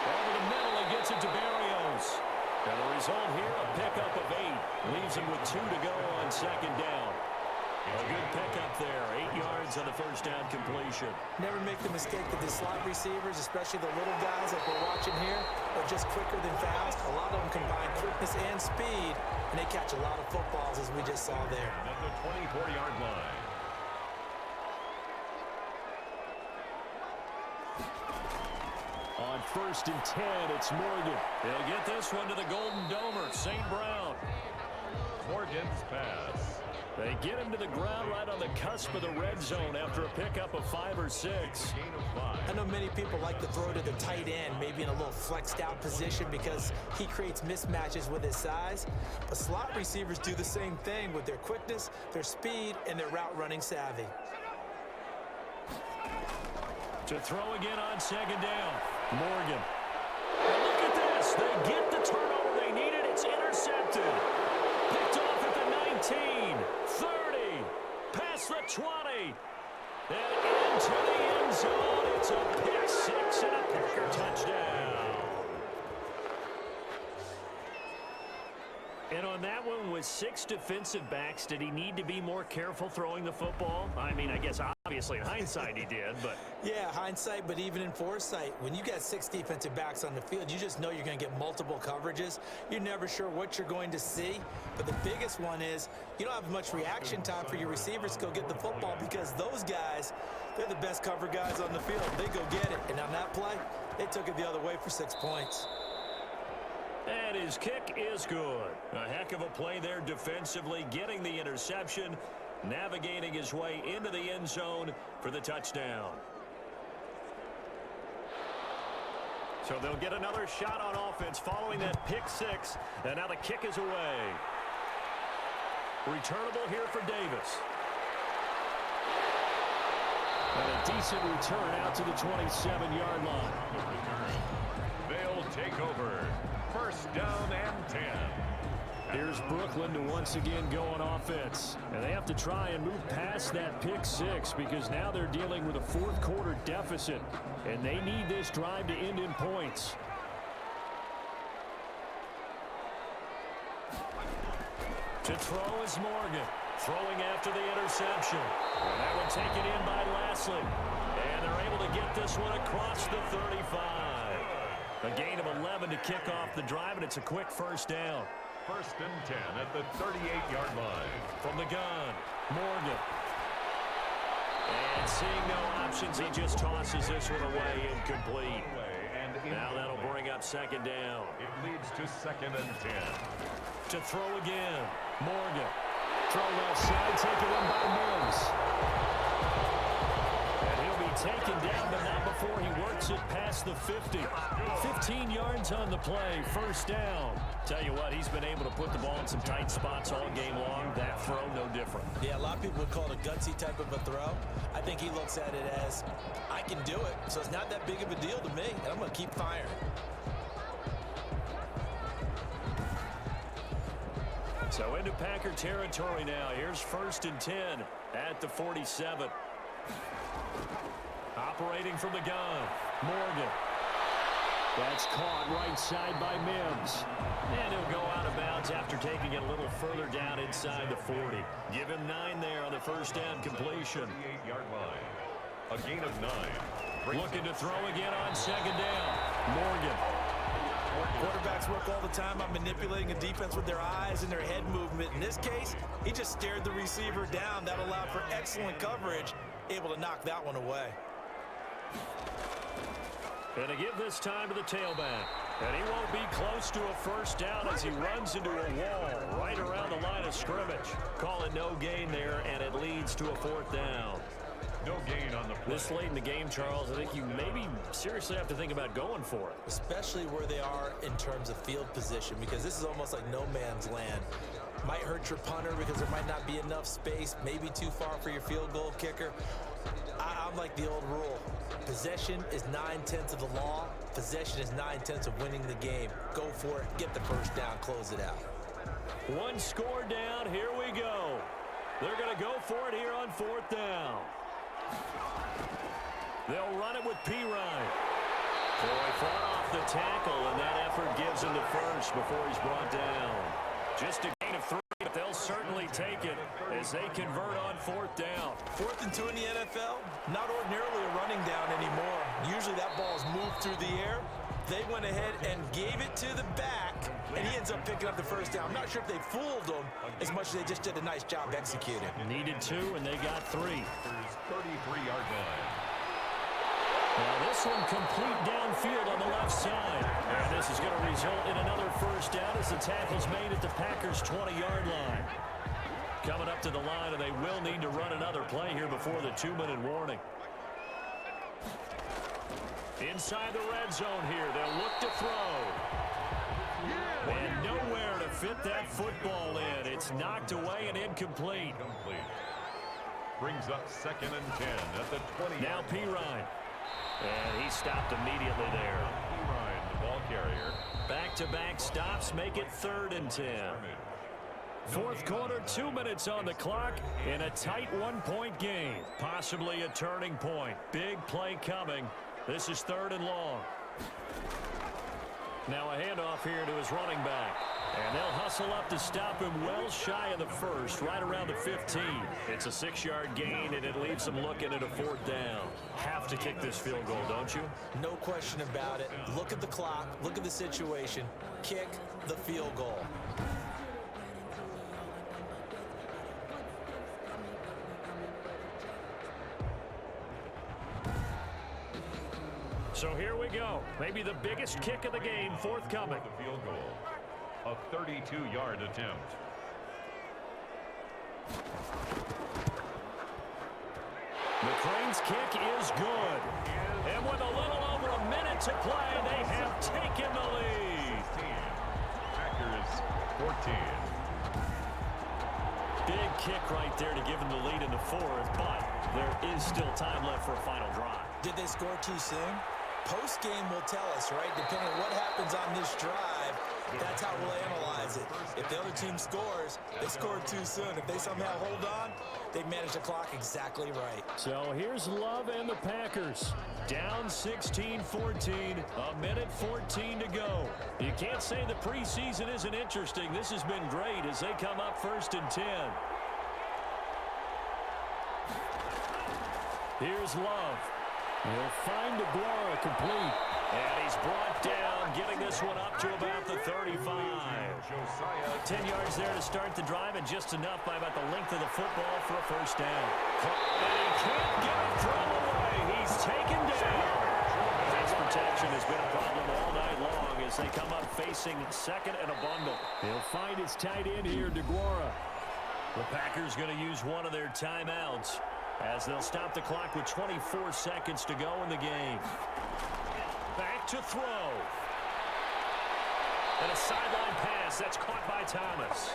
Over the middle, he gets it to Barrios. And the result here, a pickup of 8. Leaves him with 2 to go on 2nd down. A good pickup there, 8 yards on the first down completion. Never make the mistake that the slot receivers, especially the little guys like we're watching here, are just quicker than fast. A lot of them combine quickness and speed, and they catch a lot of footballs, as we just saw there. at the 24-yard line. On 1st and 10, it's Morgan. He'll get this one to the Golden Domer, St. Brown. Morgan's pass. They get him to the ground right on the cusp of the red zone after a pickup of 5 or 6. Gain of 5. I know many people like to throw to the tight end, maybe in a little flexed out position because he creates mismatches with his size. But slot receivers do the same thing with their quickness, their speed, and their route running savvy. To throw again on 2nd down, Morgan. And look at this. They get the turnover they needed. It's intercepted. Picked off at the 19, 30, past the 20, and into the end zone. It's a pick 6 and a Packer touchdown. And on that one, with 6 defensive backs, did he need to be more careful throwing the football? I mean, I guess obviously in hindsight he did, but... Yeah, hindsight, but even in foresight, when you got 6 defensive backs on the field, you just know you're going to get multiple coverages. You're never sure what you're going to see. But the biggest one is you don't have much reaction time for your receivers to go get the football because those guys, they're the best cover guys on the field. They go get it. And on that play, they took it the other way for 6 points. And his kick is good. A heck of a play there defensively, getting the interception, navigating his way into the end zone for the touchdown. So they'll get another shot on offense following that pick 6, and now the kick is away. Returnable here for Davis. And a decent return out to the 27-yard line. They'll take over. 1st down and 10. Here's Brooklyn to once again go on offense. And they have to try and move past that pick 6 because now they're dealing with a 4th quarter deficit. And they need this drive to end in points. To throw is Morgan. Throwing after the interception. And that one taken in by Lashley. And they're able to get this one across the 35. A gain of 11 to kick off the drive, and it's a quick 1st down. 1st and 10 at the 38-yard line. From the gun, Morgan. And seeing no options, he just tosses this one away, incomplete. Now that'll bring up 2nd down. It leads to 2nd and 10. To throw again, Morgan. Throw left side, taken in by Mims. And he'll be taken down, but not before he works it past the 50. 15 yards on the play, first down. Tell you what, he's been able to put the ball in some tight spots all game long. That throw, no different. Yeah, a lot of people would call it a gutsy type of a throw. I think he looks at it as, I can do it, so it's not that big of a deal to me, and I'm going to keep firing. So into Packer territory now. Here's 1st and 10 at the 47. Operating from the gun, Morgan. That's caught right side by Mims. And he'll go out of bounds after taking it a little further down inside the 40. Give him 9 there on the first down completion. 38-yard line. A gain of 9. Looking to throw again on 2nd down. Morgan. Quarterbacks work all the time on manipulating a defense with their eyes and their head movement. In this case, he just stared the receiver down. That allowed for excellent coverage, able to knock that one away. And to give this time to the tailback. And he won't be close to a first down as he runs into a wall right around the line of scrimmage. Call it no gain there, and it leads to a 4th down. No gain on the play. This late in the game, Charles, I think you maybe seriously have to think about going for it. Especially where they are in terms of field position, because this is almost like no man's land. Might hurt your punter because there might not be enough space, maybe too far for your field goal kicker. I'm like the old rule. Possession is 9/10 of the law. Possession is 9/10 of winning the game. Go for it. Get the first down. Close it out. One score down. Here we go. They're going to go for it here on 4th down. They'll run it with Pirine. Boy, fought off the tackle, and that effort gives him the first before he's brought down. Just a gain of 3, but they'll certainly take it as they convert on 4th down. 4th and 2 in the NFL, not ordinarily a running down anymore. Usually that ball is moved through the air. They went ahead and gave it to the back, and he ends up picking up the first down. I'm not sure if they fooled him as much as they just did a nice job executing. Needed 2, and they got 3. 33-yard line. Now this one complete downfield on the left side. And this is going to result in another first down as the tackle's made at the Packers' 20-yard line. Coming up to the line, and they will need to run another play here before the 2-minute warning. Inside the red zone here, they'll look to throw. And nowhere to fit that football in. It's knocked away and incomplete. Brings up 2nd and 10 at the 20. Now Pirine. And he stopped immediately there. Pirine, the ball carrier. Back-to-back stops make it 3rd and 10. 4th quarter, 2 minutes on the clock in a tight 1-point game. Possibly a turning point. Big play coming. This is 3rd and long. Now a handoff here to his running back. And they'll hustle up to stop him well shy of the first, right around the 15. It's a 6-yard gain, and it leaves them looking at a 4th down. Have to kick this field goal, don't you? No question about it. Look at the clock. Look at the situation. Kick the field goal. So here we go. Maybe the biggest kick of the game forthcoming. The field goal. A 32-yard attempt. McCrane's kick is good. And with a little over a minute to play, they have taken the lead. Packers 14. Big kick right there to give them the lead in the 4th, but there is still time left for a final drive. Did they score too soon? Post-game will tell us, right? Depending on what happens on this drive, that's how we'll analyze it. If the other team scores, they scored too soon. If they somehow hold on, they manage the clock exactly right. So here's Love and the Packers. Down 16-14, a minute 14 to go. You can't say the preseason isn't interesting. This has been great as they come up 1st and 10. Here's Love. He'll find DeGuara complete. And he's brought down, getting this one up to about the 35. 10 yards there to start the drive, and just enough by about the length of the football for a first down. And he can't get a throw away. He's taken down. Pass protection has been a problem all night long as they come up facing 2nd and a bundle. He'll find his tight end here, DeGuara. The Packers going to use one of their timeouts. as they'll stop the clock with 24 seconds to go in the game. Back to throw. And a sideline pass that's caught by Thomas.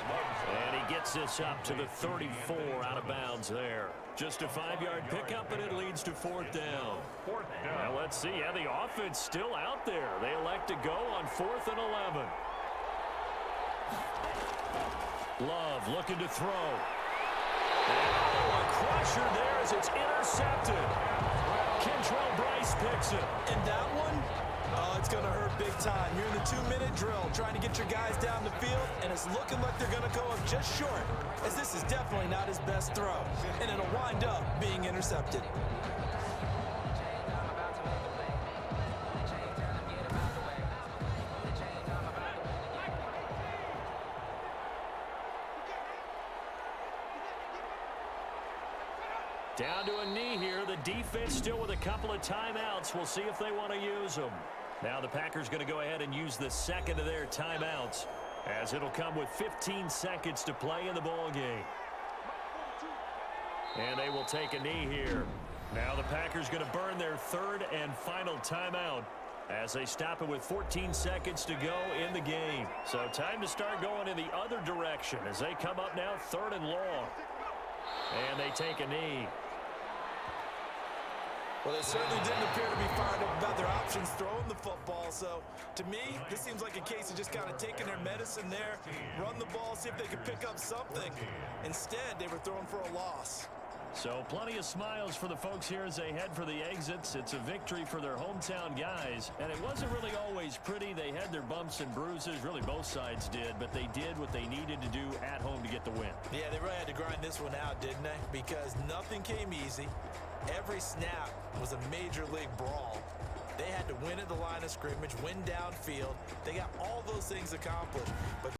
And he gets this up to the 34 out of bounds there. Just a 5-yard pickup, and it leads to fourth down. Now let's see. Yeah, the offense still out there. They elect to go on 4th and 11. Love looking to throw. Oh, a crusher there as it's intercepted. Kentrell Bryce picks it. And that one, it's going to hurt big time. You're in the 2-minute drill trying to get your guys down the field, and it's looking like they're going to go up just short, as this is definitely not his best throw, and it'll wind up being intercepted. Down to a knee here. The defense still with a couple of timeouts. We'll see if they want to use them. Now the Packers going to go ahead and use the second of their timeouts, as it'll come with 15 seconds to play in the ball game. And they will take a knee here. Now the Packers going to burn their third and final timeout as they stop it with 14 seconds to go in the game. So time to start going in the other direction as they come up now 3rd and long. And they take a knee. Well, they certainly didn't appear to be fired up about their options throwing the football. So, to me, this seems like a case of just kind of taking their medicine there, run the ball, see if they can pick up something. Instead, they were throwing for a loss. So plenty of smiles for the folks here as they head for the exits. It's a victory for their hometown guys. And it wasn't really always pretty. They had their bumps and bruises. Really, both sides did. But they did what they needed to do at home to get the win. Yeah, they really had to grind this one out, didn't they? Because nothing came easy. Every snap was a major league brawl. They had to win at the line of scrimmage, win downfield. They got all those things accomplished. But